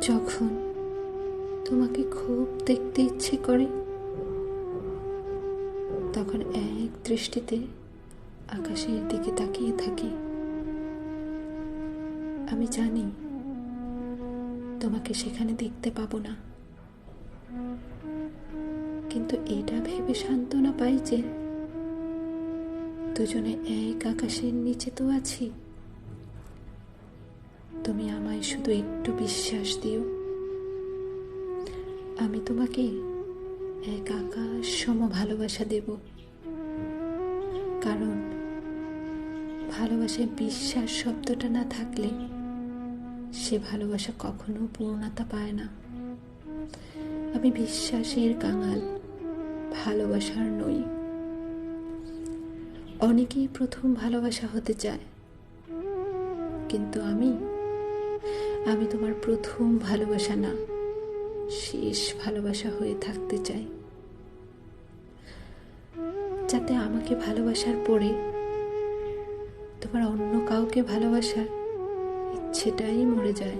যখন তোমাকে খুব দেখতে ইচ্ছে করে, তখন এক দৃষ্টিতে আকাশের দিকে তাকিয়ে থাকি। আমি জানি তোমাকে সেখানে দেখতে পাবো না, কিন্তু এটা ভেবে সান্ত্বনা পাই যে দুজনে এক আকাশের নিচে তো আছি। তুমি আমায় শুধু একটু বিশ্বাস দিও, আমি তোমাকে এক আকাশ সম ভালোবাসা দেব। কারণ ভালোবাসায় বিশ্বাস শব্দটা না থাকলে সে ভালোবাসা কখনো পূর্ণতা পায় না। আমি বিশ্বাসের কাঙাল, ভালোবাসার নই। অনেকেই প্রথম ভালোবাসা হতে চায়, কিন্তু আমি তোমার প্রথম ভালোবাসা না, শেষ ভালোবাসা হয়ে থাকতে চাই, যাতে আমাকে ভালোবাসার পরে তোমার অন্য কাউকে ভালোবাসার ইচ্ছেটাই মরে যায়।